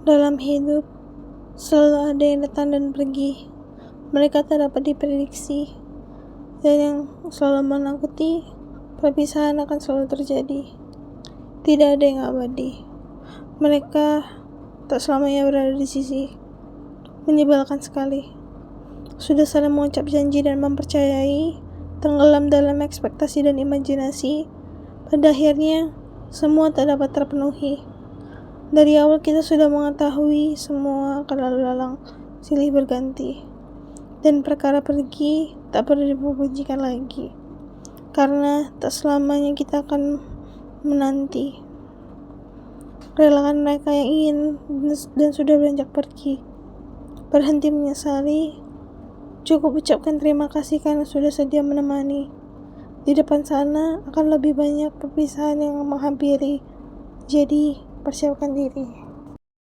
Dalam hidup, selalu ada yang datang dan pergi. Mereka tak dapat diprediksi, dan yang selalu menakuti, perpisahan akan selalu terjadi. Tidak ada yang abadi. Mereka tak selamanya berada di sisi. Menyebalkan sekali. Sudah saling mengucap janji dan mempercayai, tenggelam dalam ekspektasi dan imajinasi. Pada akhirnya, semua tak dapat terpenuhi. Dari awal kita sudah mengetahui semua akan lalu lalang silih berganti. Dan perkara pergi tak perlu diperpujikan lagi. Karena tak selamanya kita akan menanti. Relakan mereka yang ingin dan sudah beranjak pergi. Berhenti menyesali. Cukup ucapkan terima kasih karena sudah sedia menemani. Di depan sana akan lebih banyak perpisahan yang menghampiri. Jadi, persiapkan diri.